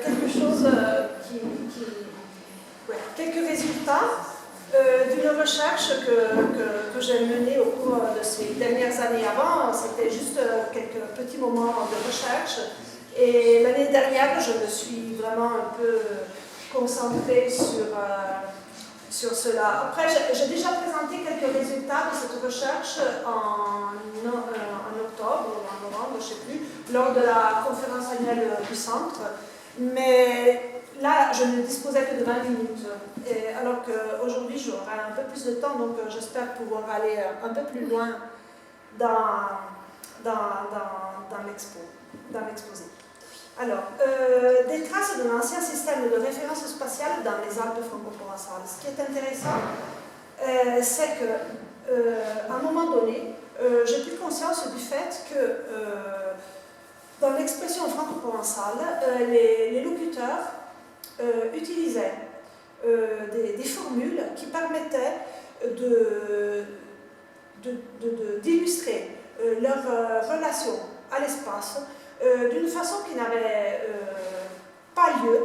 quelque chose quelques résultats d'une recherche que j'ai menée au cours de ces dernières années. Avant, c'était juste quelques petits moments de recherche. Et l'année dernière, je me suis vraiment un peu concentrée sur cela. Après, j'ai déjà présenté quelques résultats de cette recherche en octobre ou en novembre, je ne sais plus, lors de la conférence annuelle du centre. Mais là, je ne disposais que de 20 minutes. Et alors qu'aujourd'hui, j'aurai un peu plus de temps, donc j'espère pouvoir aller un peu plus loin dans l'exposé. Alors, des traces de l'ancien système de référence spatiale dans les Alpes franco-provençales. Ce qui est intéressant, c'est qu'à un moment donné, j'ai pris conscience du fait que dans l'expression franco-provençale, les locuteurs utilisaient des formules qui permettaient d'illustrer leur relation à l'espace d'une façon qui n'avait pas lieu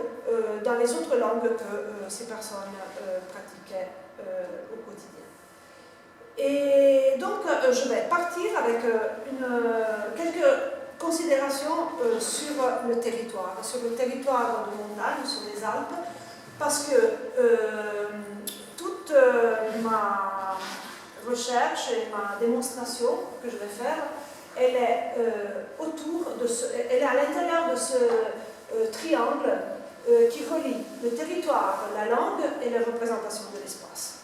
dans les autres langues que ces personnes pratiquaient au quotidien. Et donc, je vais partir avec quelques considérations sur le territoire de montagne, sur les Alpes, parce que toute ma recherche et ma démonstration que je vais faire, elle est elle est à l'intérieur de ce triangle qui relie le territoire, la langue et les représentations de l'espace.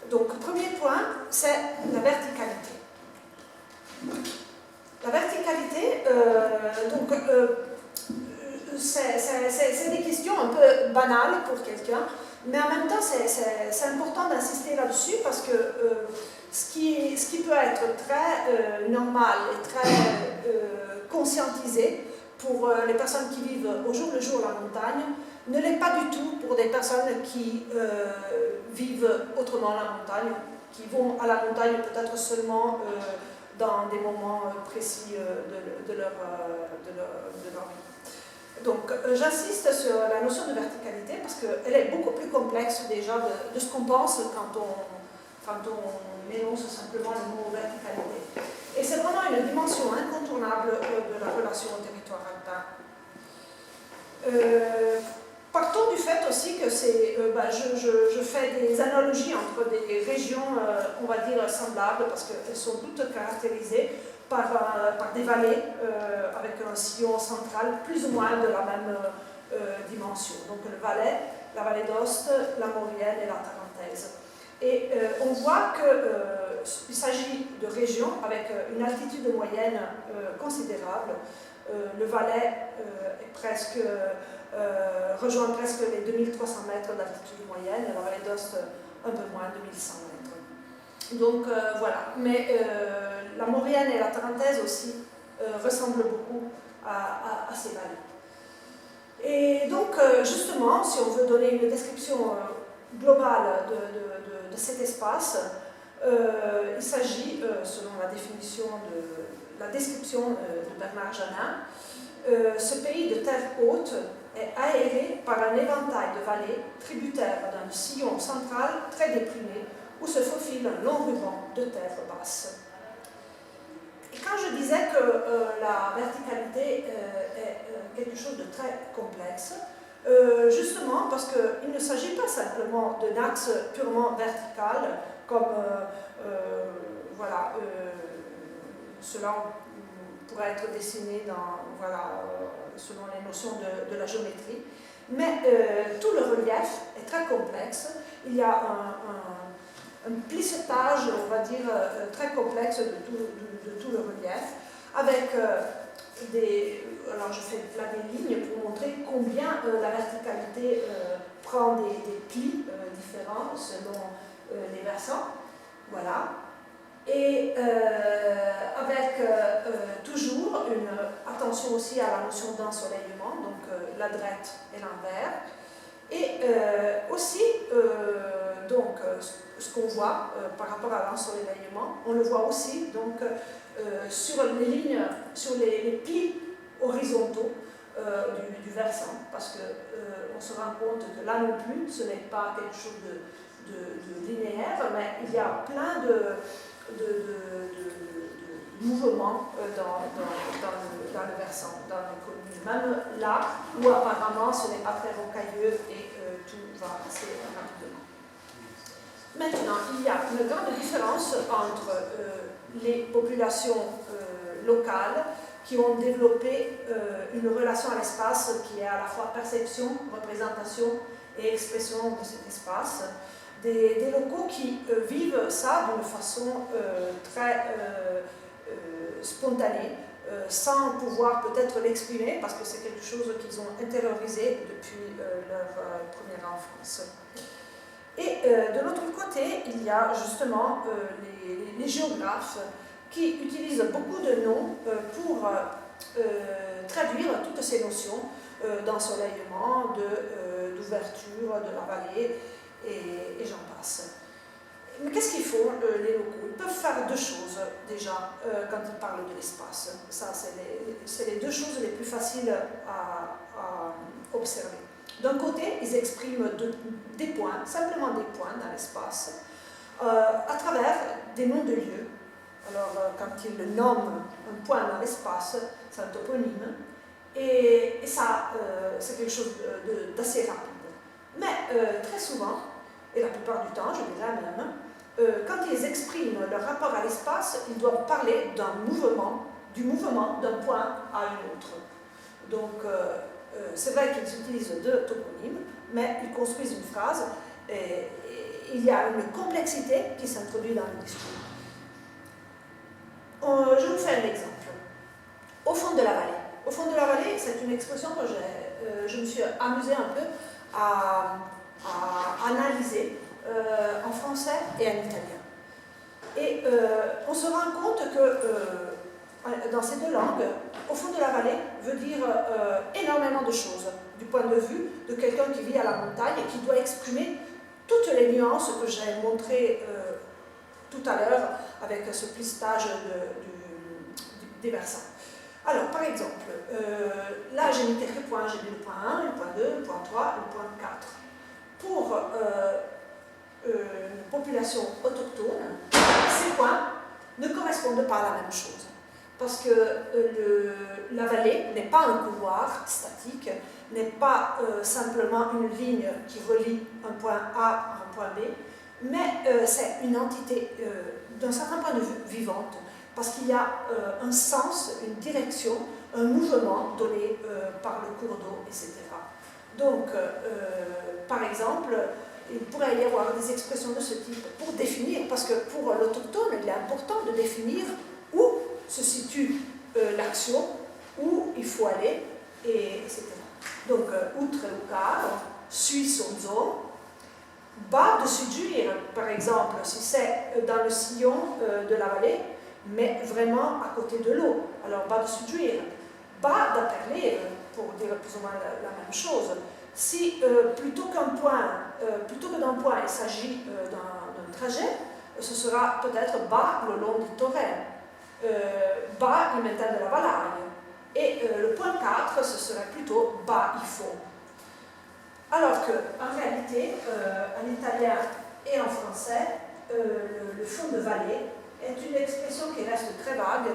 Donc, premier point, c'est la verticalité. La verticalité, c'est des questions un peu banales pour quelqu'un, mais en même temps, c'est important d'insister là-dessus parce que ce qui peut être très normal et très conscientisé pour les personnes qui vivent au jour le jour la montagne, ne l'est pas du tout pour des personnes qui vivent autrement la montagne, qui vont à la montagne peut-être seulement dans des moments précis de leur vie. Donc j'insiste sur la notion de verticalité parce qu'elle est beaucoup plus complexe déjà de ce qu'on pense quand on énonce simplement le mot verticalité. Et c'est vraiment une dimension incontournable de la relation au territoire alpin. Partons du fait aussi que je fais des analogies entre des régions, on va dire, semblables, parce qu'elles sont toutes caractérisées par des vallées avec un sillon central plus ou moins de la même dimension. Donc le Valais, la vallée d'Aoste, la Maurienne et la Tarentaise. Et on voit qu'il s'agit de régions avec une altitude moyenne considérable. Le Valais rejoint presque les 2300 mètres d'altitude moyenne, et la vallée d'Aoste un peu moins, 2100 mètres. Donc voilà. Mais la Maurienne et la Tarentaise aussi ressemblent beaucoup à ces vallées. Et donc, justement, si on veut donner une description globale de cet espace, il s'agit, selon la description de Bernard Janin, ce pays de terre haute est aéré par un éventail de vallées tributaires d'un sillon central très déprimé où se faufile un long ruban de terre basse. Et quand je disais que la verticalité est quelque chose de très complexe, justement parce qu'il ne s'agit pas simplement d'un axe purement vertical, comme cela pourrait être dessiné selon les notions de la géométrie, mais tout le relief est très complexe. Il y a un plissetage, on va dire, très complexe de tout le relief, avec alors je fais là des lignes pour montrer combien la verticalité prend des plis différents selon les versants. Voilà. Et avec toujours une attention aussi à la notion d'ensoleillement, donc la droite et l'envers. Et aussi, ce qu'on voit par rapport à l'ensoleillement, on le voit aussi donc, sur les lignes, sur les plis horizontaux, du versant, parce qu'on se rend compte que là non plus, ce n'est pas quelque chose de linéaire, mais il y a plein de mouvements dans le versant, dans les collines. Même là où apparemment ce n'est pas très rocailleux et tout va assez rapidement. Maintenant, il y a une grande différence entre les populations locales qui ont développé une relation à l'espace qui est à la fois perception, représentation et expression de cet espace. Des locaux qui vivent ça d'une façon très spontanée, sans pouvoir peut-être l'exprimer, parce que c'est quelque chose qu'ils ont intériorisé depuis leur première enfance. Et de l'autre côté, il y a justement les géographes qui utilisent beaucoup de noms pour traduire toutes ces notions d'ensoleillement, d'ouverture, de la vallée, et j'en passe. Mais qu'est-ce qu'ils font, les locaux? Ils peuvent faire deux choses, déjà, quand ils parlent de l'espace. Ça, c'est les deux choses les plus faciles à observer. D'un côté, ils expriment des points, simplement des points dans l'espace, à travers des noms de lieux. Alors, quand ils nomment un point dans l'espace, c'est un toponyme, et ça, c'est quelque chose d'assez rapide. Mais très souvent, et la plupart du temps, je dirais même, quand ils expriment leur rapport à l'espace, ils doivent parler du mouvement d'un point à un autre. Donc, c'est vrai qu'ils utilisent deux toponymes, mais ils construisent une phrase et il y a une complexité qui s'introduit dans le discours. Je vous fais un exemple. Au fond de la vallée. Au fond de la vallée, c'est une expression que je me suis amusée un peu à analyser en français et en italien. Et on se rend compte que dans ces deux langues, au fond de la vallée veut dire énormément de choses du point de vue de quelqu'un qui vit à la montagne et qui doit exprimer toutes les nuances que j'ai montrées tout à l'heure avec ce plistage des versants. Alors, par exemple, là j'ai mis quelques points, j'ai mis le point 1, le point 2, le point 3, le point 4. Pour une population autochtone, ces points ne correspondent pas à la même chose. Parce que la vallée n'est pas un couloir statique, n'est pas simplement une ligne qui relie un point A à un point B, mais c'est une entité d'un certain point de vue vivante, parce qu'il y a un sens, une direction, un mouvement donné par le cours d'eau, etc. Donc, par exemple, il pourrait y avoir des expressions de ce type pour définir, parce que pour l'autochtone, il est important de définir où se situe l'action, où il faut aller, etc. Donc, outre Ucar, sui sonzo, bas de Sudjuir, par exemple, si c'est dans le sillon de la vallée, mais vraiment à côté de l'eau. Alors, bas de Sudjuir, bas d'Aperler, pour dire plus ou moins la même chose. Si plutôt que d'un point, il s'agit d'un trajet, ce sera peut-être bas le long du Torrent, bas il mettait de la Valagne. Et le point 4, ce serait plutôt bas il faut. Alors qu'en réalité, en italien et en français, le fond de vallée est une expression qui reste très vague.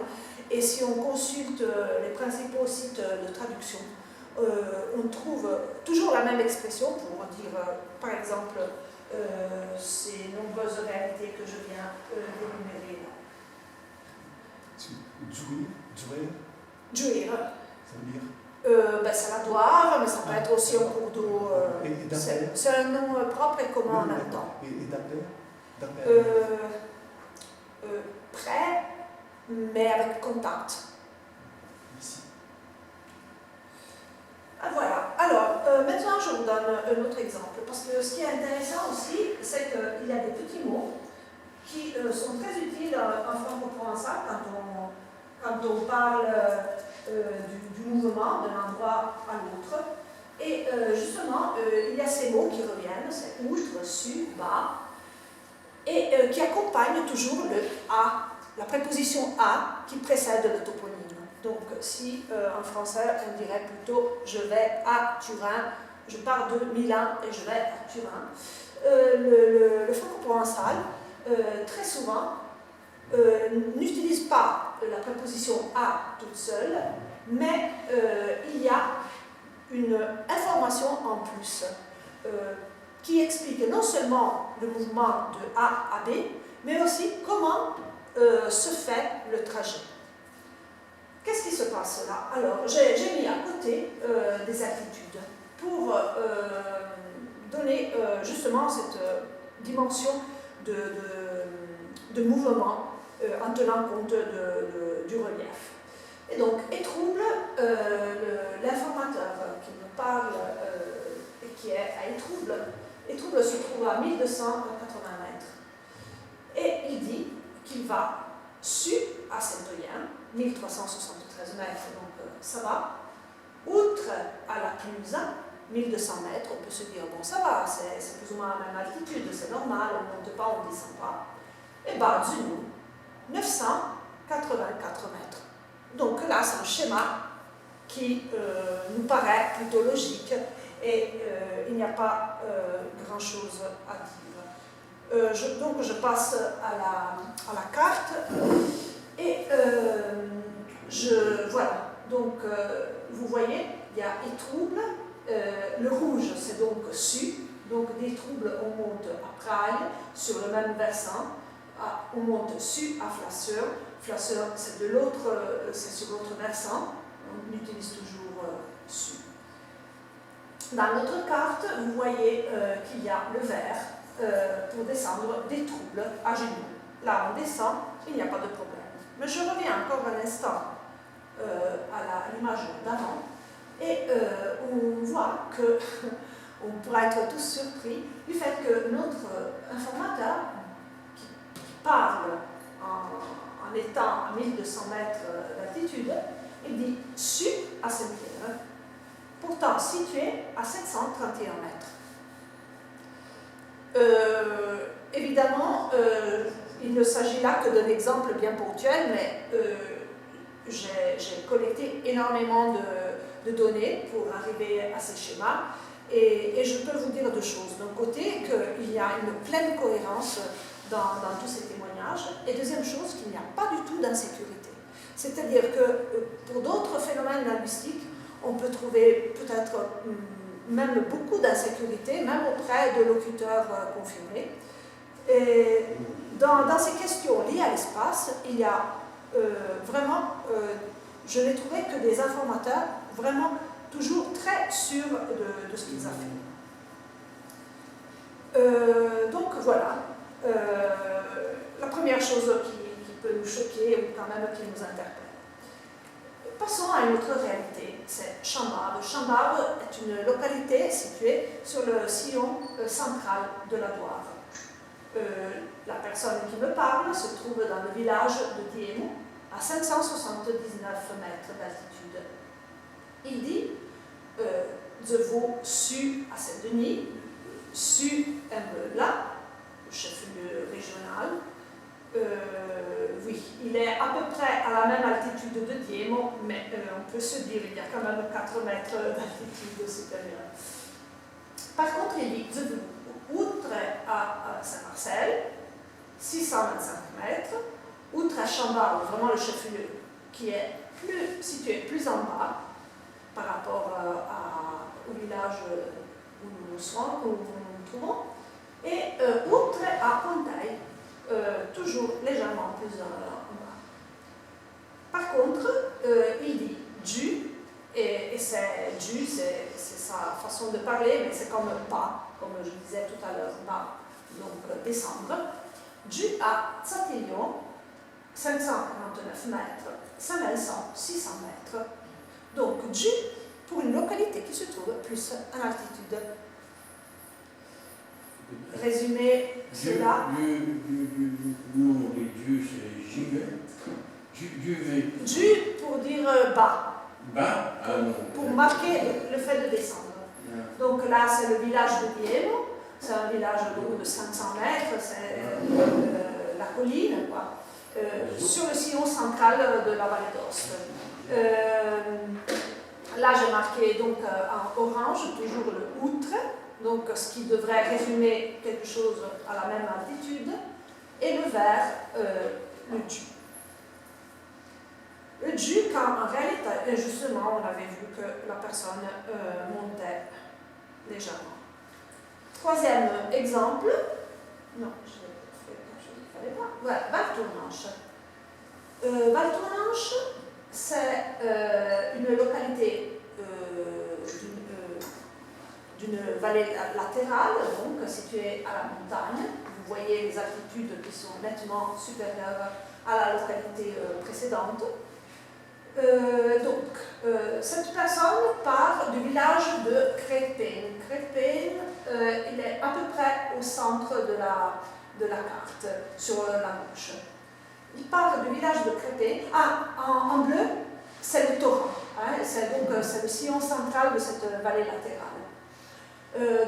Et si on consulte les principaux sites de traduction, on trouve toujours la même expression pour dire, par exemple, ces nombreuses réalités que je viens d'énumérer là. Jouir. Ça veut dire C'est la Doire, mais ça peut être aussi un cours d'eau. C'est un nom propre et commun en même temps. Et d'Aper Près, mais avec contact. Ici. Ah, voilà. Alors, maintenant, je vous donne un autre exemple. Parce que ce qui est intéressant aussi, c'est qu'il y a des petits mots qui sont très utiles en franco-provençal quand on parle du mouvement d'un endroit à l'autre. Et justement, il y a ces mots qui reviennent, c'est outre, su, bas, et qui accompagnent toujours le A, la préposition A qui précède le toponyme. Donc si en français on dirait plutôt je vais à Turin, je pars de Milan et je vais à Turin. Le franco-provençal, très souvent, n'utilise pas la préposition à toute seule, mais il y a une information en plus qui explique non seulement le mouvement de A à B, mais aussi comment se fait le trajet. Qu'est-ce qui se passe là? Alors, j'ai mis à côté des attitudes pour donner justement cette dimension de mouvement en tenant compte du relief. Et donc, et trouble, l'informateur qui nous parle et qui est à Étrouble se trouve à 1280 mètres. Et il dit qu'il va su à Saint-Oyen, 1373 mètres, donc ça va, outre à la Cluse, 1200 mètres, on peut se dire, bon ça va, c'est plus ou moins la même altitude, c'est normal, on ne monte pas, on ne descend pas. Et bas du nous, 984 mètres. Donc là, c'est un schéma qui nous paraît plutôt logique et il n'y a pas grand-chose à dire. Donc je passe à la carte et voilà. Donc vous voyez, il y a Étrouble, le rouge c'est donc Su, donc d'Étrouble on monte à Praille sur le même versant, on monte Su à Flasseur. Flasseur, c'est sur l'autre versant, on utilise toujours Su. Dans notre carte, vous voyez qu'il y a le vert pour descendre d'Étrouble à Genoux. Là, on descend, il n'y a pas de problème. Mais je reviens encore un instant à l'image d'avant et on voit que on pourra être tous surpris du fait que notre informateur qui parle en étant à 1200 mètres d'altitude, il dit Su à Saint-Pierre, pourtant situé à 731 mètres. Évidemment, il ne s'agit là que d'un exemple bien ponctuel, mais j'ai collecté énormément de données pour arriver à ces schémas et je peux vous dire deux choses. D'un côté, qu'il y a une pleine cohérence dans tous ces témoignages, et deuxième chose, qu'il n'y a pas du tout d'insécurité. C'est-à-dire que pour d'autres phénomènes linguistiques, on peut trouver peut-être même beaucoup d'insécurité, même auprès de locuteurs confirmés. Et dans ces questions liées à l'espace, il y a vraiment, je n'ai trouvé que des informateurs vraiment toujours très sûrs de ce qu'ils affirment. Donc voilà, la première chose qui peut nous choquer ou quand même qui nous interpelle. Passons à une autre réalité, c'est Chambord. Chambord est une localité située sur le sillon central de la Loire. La personne qui me parle se trouve dans le village de Diemo, à 579 mètres d'altitude. Il dit je vaux Su à Saint-Denis, Su là, le chef-lieu régional. Oui, il est à peu près à la même altitude de Diemo, mais on peut se dire qu'il y a quand même 4 mètres d'altitude supérieure. Par contre, il dit je vaux outre à Saint-Marcel, 625 mètres, outre à Chambord, vraiment le chef-lieu, qui est situé plus en bas par rapport au village où nous nous trouvons, et outre à Pontaille, toujours légèrement plus en bas. Par contre, il dit du, et c'est du, c'est sa façon de parler, mais c'est comme bas, comme je disais tout à l'heure, bas, donc descendre. Du à Tsatillon, 549 mètres, Saint-Vincent, 600 mètres. Donc du pour une localité qui se trouve plus en altitude. Résumer cela. Nous, les dieux, c'est Juve. Du pour dire bas. Bas, pour marquer le fait de descendre. Donc là, c'est le village de Diemo. C'est un village de 500 mètres, c'est la colline, quoi. Sur le sillon central de la vallée d'Aoste. Là, j'ai marqué donc en orange toujours le outre, donc ce qui devrait résumer quelque chose à la même altitude, et le vert, le du. Le du, quand en réalité, justement, on avait vu que la personne montait légèrement. Troisième exemple, non, j'ai fait quelque chose qu'il ne fallait pas. Voilà, Valtournenche. Valtournenche, c'est une localité d'une vallée latérale, donc située à la montagne. Vous voyez les altitudes qui sont nettement supérieures à la localité précédente. Cette personne part du village de Crépin. Crépin, il est à peu près au centre de la carte, sur la gauche. Il part du village de Crépin. En bleu, c'est le torrent. Hein, c'est le sillon central de cette vallée latérale.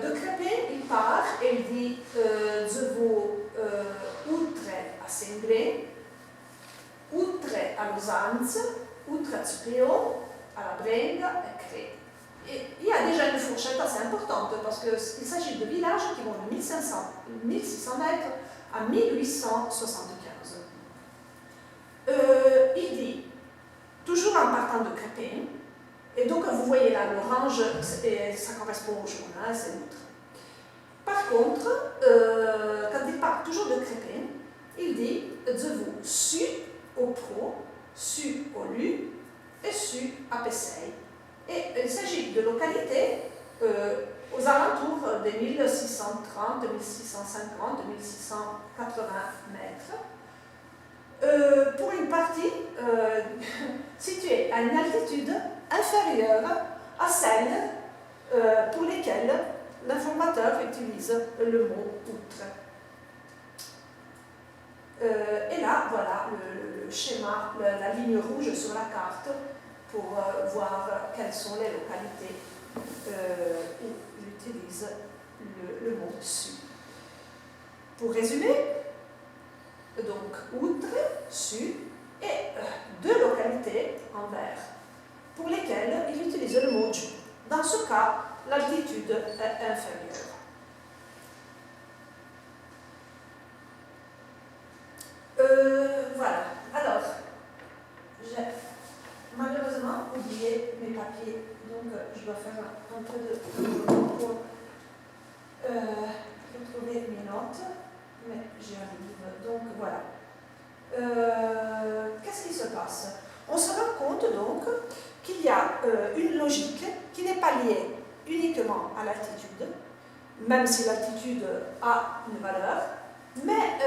De Crépin, il part et il dit je vous outre à Semblé, outre à Lausanne, outre à Supléo, à la Brenga et Cré. Et il y a déjà une fourchette assez importante parce qu'il s'agit de villages qui vont de 1600 mètres à 1875. Il dit, toujours en partant de Crépin, et donc vous voyez là l'orange, ça correspond au jaune, hein, c'est l'outre. Par contre, quand il part toujours de Crépin, il dit je vous su au pro, su au lu et su à Pessay. Et il s'agit de localités aux alentours des 1630, 1650, 1680 mètres. Pour une partie située à une altitude inférieure à celle pour lesquelles l'informateur utilise le mot outre. Et là, voilà le schéma, la ligne rouge sur la carte pour voir quelles sont les localités où il utilise le mot su. Pour résumer, donc outre, su et deux localités en vert pour lesquelles il utilise le mot du. Dans ce cas, l'altitude est inférieure. Voilà. Alors, j'ai malheureusement oublié mes papiers, donc je dois faire un peu de pour retrouver mes notes, mais j'y arrive. Donc voilà. Qu'est-ce qui se passe? On se rend compte donc qu'il y a une logique qui n'est pas liée uniquement à l'altitude, même si l'altitude a une valeur, mais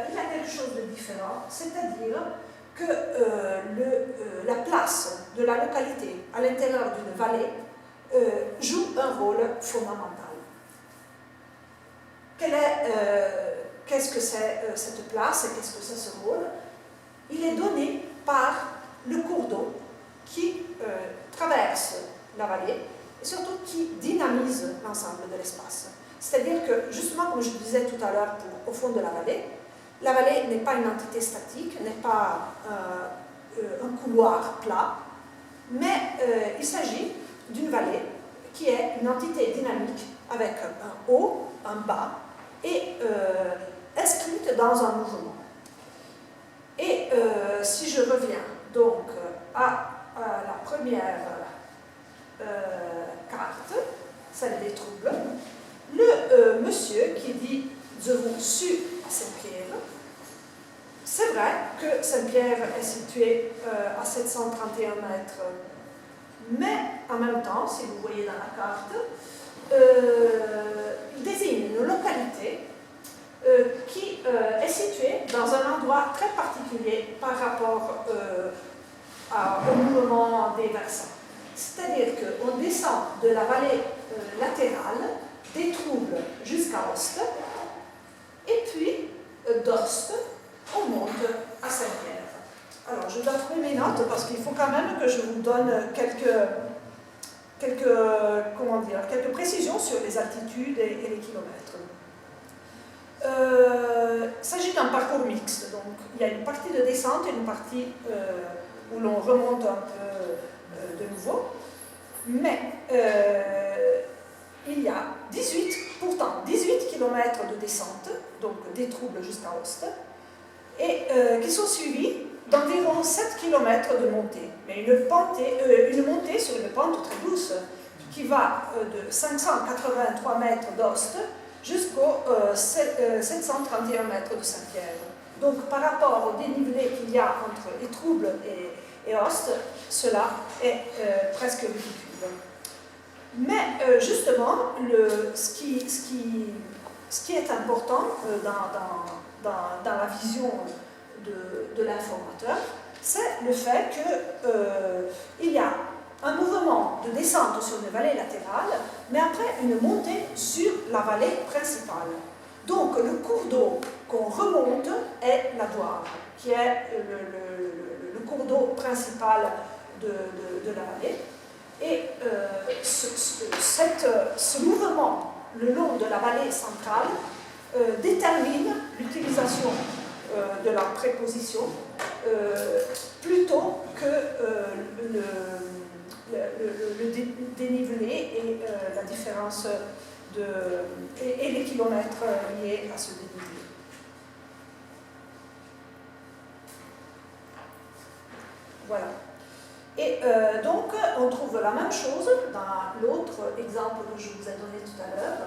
il y a quelque chose de différent, c'est-à-dire que la place de la localité à l'intérieur d'une vallée joue un rôle fondamental. Qu'est-ce que c'est cette place et qu'est-ce que c'est ce rôle? Il est donné par le cours d'eau qui traverse la vallée et surtout qui dynamise l'ensemble de l'espace. C'est-à-dire que, justement, comme je disais tout à l'heure au fond de la vallée n'est pas une entité statique, n'est pas un couloir plat, mais il s'agit d'une vallée qui est une entité dynamique avec un haut, un bas et inscrite dans un mouvement. Et si je reviens donc à la première carte, celle des troubles, le monsieur qui dit « je vous su à Saint-Pierre », c'est vrai que Saint-Pierre est situé à 731 mètres, mais en même temps, si vous voyez dans la carte, il désigne une localité qui est située dans un endroit très particulier par rapport au mouvement des versants. C'est-à-dire qu'on descend de la vallée latérale des troubles jusqu'à Ost, et puis d'Ost, on monte à Saint-Pierre. Alors, je dois trouver mes notes parce qu'il faut quand même que je vous donne quelques précisions sur les altitudes et les kilomètres. Il s'agit d'un parcours mixte, donc il y a une partie de descente et une partie où l'on remonte un peu de nouveau. Mais il y a 18 km de descente, donc des troubles jusqu'à Ost, et qui sont suivis d'environ 7 km de montée. Mais une montée sur une pente très douce, qui va de 583 mètres d'Ost jusqu'aux 731 mètres de Saint-Pierre. Donc par rapport au dénivelé qu'il y a entre les troubles et Ost, cela est presque ridicule. Mais justement, ce qui est important dans la vision de l'informateur, c'est le fait qu'il y a un mouvement de descente sur une vallée latérale, mais après une montée sur la vallée principale. Donc le cours d'eau qu'on remonte est la Doire, qui est le cours d'eau principal de la vallée. Et ce mouvement le long de la vallée centrale détermine l'utilisation de la préposition plutôt que le dénivelé et la différence et les kilomètres liés à ce dénivelé. Voilà. Et donc, on trouve la même chose dans l'autre exemple que je vous ai donné tout à l'heure.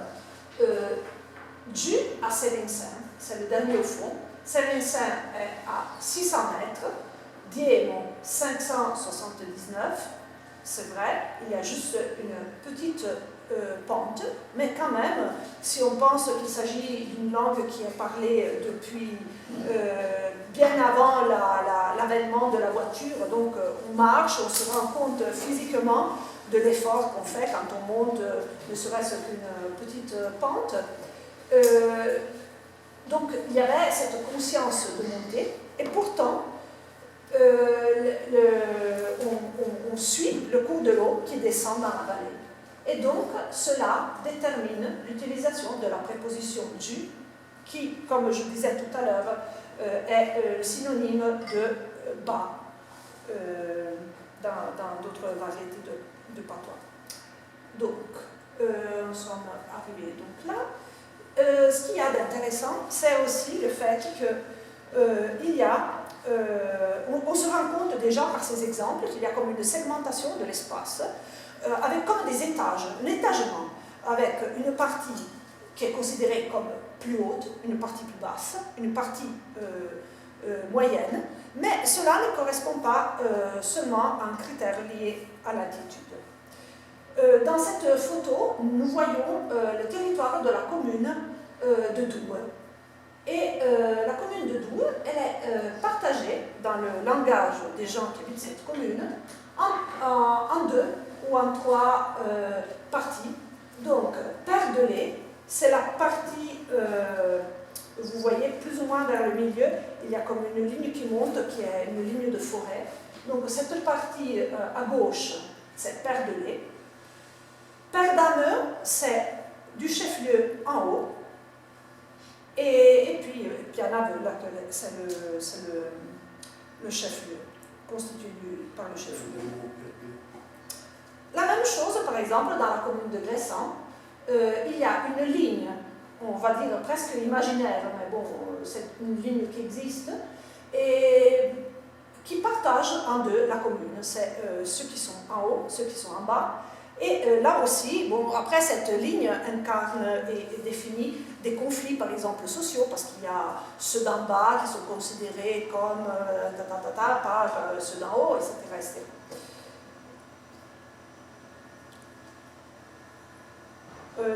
Dû à Sévincin, c'est le dernier au fond. Sévincin est à 600 mètres, Diemont 579. C'est vrai, il y a juste une petite pente, mais quand même, si on pense qu'il s'agit d'une langue qui est parlée depuis bien avant l'avènement de la voiture, donc on marche, on se rend compte physiquement de l'effort qu'on fait quand on monte, ne serait-ce qu'une petite pente. Donc il y avait cette conscience de montée, et pourtant on suit le cours de l'eau qui descend dans la vallée. Et donc cela détermine l'utilisation de la préposition du, qui, comme je disais tout à l'heure, est synonyme de bas dans d'autres variétés de patois. Donc, nous sommes arrivés donc là. Ce qu'il y a d'intéressant, c'est aussi le fait qu'il y a, on se rend compte déjà par ces exemples qu'il y a comme une segmentation de l'espace, avec comme des étages, un étagement, avec une partie qui est considérée comme plus haute, une partie plus basse, une partie moyenne, mais cela ne correspond pas seulement à un critère lié à l'altitude. Dans cette photo, nous voyons le territoire de la commune de Doue. Et la commune de Doue, elle est partagée dans le langage des gens qui habitent cette commune en deux ou en trois parties. Donc, Perdelay, c'est la partie, vous voyez, plus ou moins vers le milieu, il y a comme une ligne qui monte, qui est une ligne de forêt. Donc, cette partie à gauche, c'est Perdelay. Perdameux, c'est du chef-lieu en haut. Et puis, Pianave, c'est le chef-lieu, constitué par le chef-lieu. La même chose, par exemple, dans la commune de Gressan, il y a une ligne, on va dire presque imaginaire, mais bon, c'est une ligne qui existe, et qui partage en deux la commune. C'est ceux qui sont en haut, ceux qui sont en bas. Et là aussi, bon, après cette ligne incarne et définit des conflits, par exemple, sociaux, parce qu'il y a ceux d'en bas qui sont considérés comme par ceux d'en haut, etc., etc.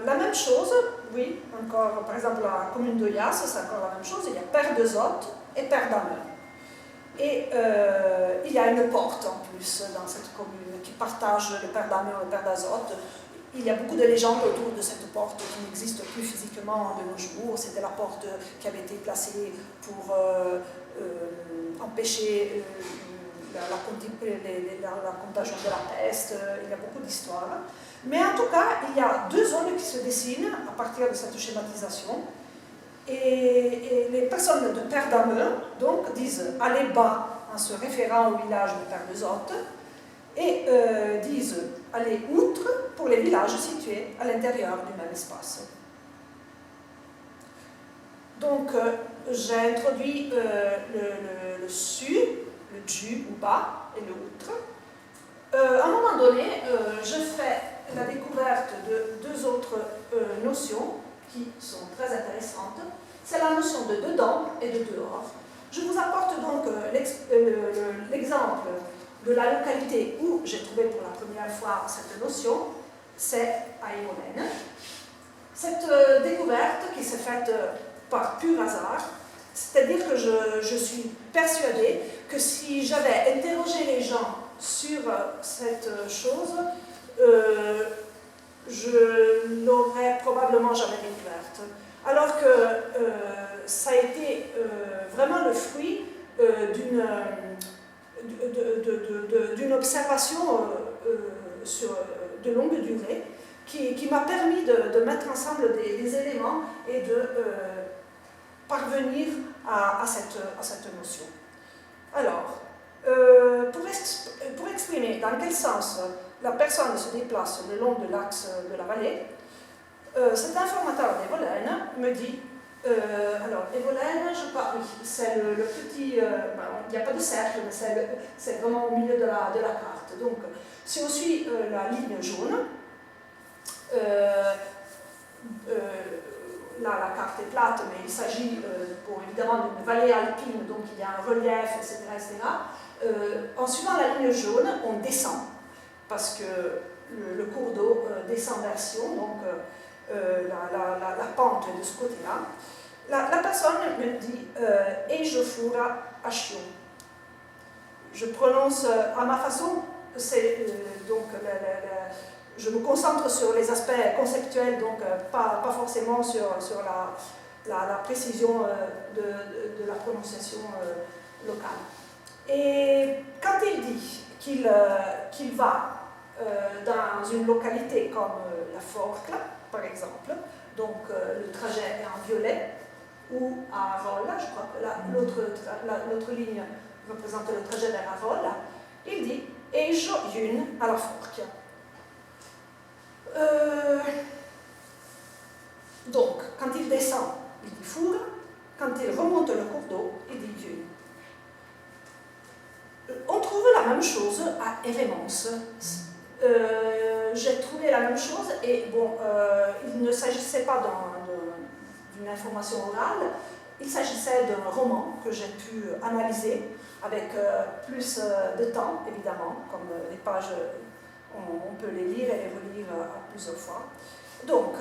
La même chose, oui, encore, par exemple, la commune de Yass, c'est encore la même chose, il y a Père de Zotte et Père d'Ameur. Et il y a une porte en plus dans cette commune qui partage le Père d'Ameur et le Père d'Azote. Il y a beaucoup de légendes autour de cette porte qui n'existe plus physiquement de nos jours. C'était la porte qui avait été placée pour empêcher la contagion de la peste. Il y a beaucoup d'histoires. Mais en tout cas, il y a deux zones qui se dessinent à partir de cette schématisation. Et les personnes de Père d'Ameur donc disent aller bas en se référant au village de Terre-de-Zotte et disent aller outre pour les villages situés à l'intérieur du même espace. Donc, j'ai introduit le su, le du ou bas et le outre. À un moment donné, je fais la découverte de deux autres notions qui sont très intéressantes. C'est la notion de dedans et de dehors. Je vous apporte donc l'exemple de la localité où j'ai trouvé pour la première fois cette notion, c'est à Évolaine. Cette découverte qui s'est faite par pur hasard, c'est-à-dire que je suis persuadée que si j'avais interrogé les gens sur cette chose, je n'aurais probablement jamais découverte. Alors que ça a été vraiment le fruit d'une observation de longue durée qui m'a permis de mettre ensemble des éléments et de parvenir à cette notion. Alors, pour exprimer dans quel sens la personne se déplace le long de l'axe de la vallée, cet informateur d'Evolaine me dit, alors Evolaine, je crois, oui, c'est le petit, il n'y a pas de cercle, mais c'est vraiment au milieu de la carte. Donc, si on suit la ligne jaune, là, la carte est plate, mais il s'agit évidemment d'une vallée alpine, donc il y a un relief, etc. En suivant la ligne jaune, on descend, parce que le cours d'eau descend vers Sion, donc la pente est de ce côté-là. La personne me dit « Ejofura a Sion ». Je prononce à ma façon, donc je me concentre sur les aspects conceptuels, donc pas forcément sur la précision de la prononciation locale. Et quand il dit qu'il va dans une localité comme la Forclaz, par exemple, donc le trajet est en violet, ou à Arolla, je crois que l'autre ligne représente le trajet vers Arolla, il dit « Ejo yun à la Forclaz ». Donc, quand il descend, il dit Four, quand il remonte le cours d'eau, il dit Yun. On trouve la même chose à Évemence. J'ai trouvé la même chose et bon, il ne s'agissait pas d'une information orale, il s'agissait d'un roman que j'ai pu analyser avec plus de temps, évidemment, comme les pages, on peut les lire et les relire à plusieurs fois. Donc,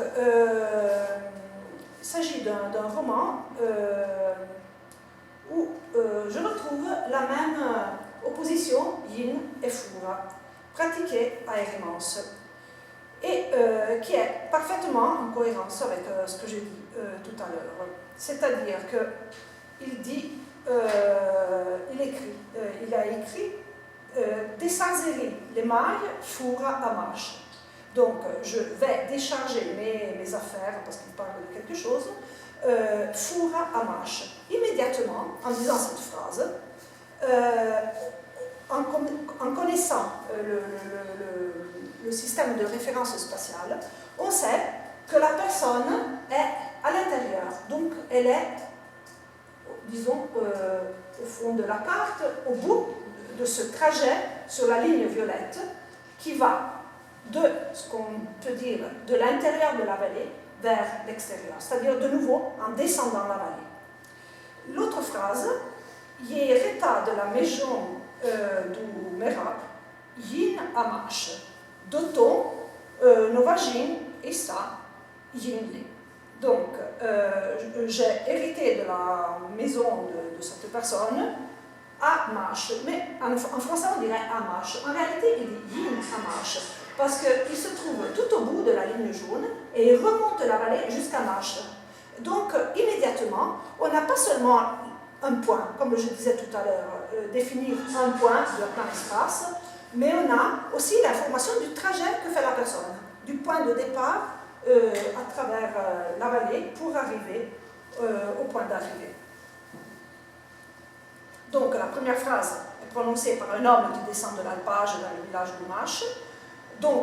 il s'agit d'un roman où je retrouve la même opposition yin et fura, pratiquée à Évemence, et qui est parfaitement en cohérence avec ce que j'ai dit tout à l'heure. C'est-à-dire qu'il dit, il a écrit Desazeri les mailles fura a marche. Donc, je vais décharger mes affaires, parce qu'il parle de quelque chose, fura a marche. Immédiatement, en disant cette phrase, en connaissant le système de référence spatiale, on sait que la personne est à l'intérieur. Donc, elle est, disons, au fond de la carte, au bout de ce trajet sur la ligne violette qui va de ce qu'on peut dire de l'intérieur de la vallée vers l'extérieur, c'est-à-dire de nouveau en descendant la vallée. L'autre phrase, Yereta de la maison du Merab, Yin Amash, Doton, Novagin et ça, Yinli. Donc, j'ai hérité de la maison de cette personne, Amash, mais en français on dirait Amash. En réalité, il dit Yin Amash, parce qu'il se trouve tout au bout de la ligne jaune et il remonte la vallée jusqu'à Mash. Donc, immédiatement, on n'a pas seulement un point, comme je disais tout à l'heure, définir un point de plan espace, mais on a aussi l'information du trajet que fait la personne, du point de départ à travers la vallée pour arriver au point d'arrivée. Donc la première phrase est prononcée par un homme qui descend de l'alpage dans le village d'Oumache. Donc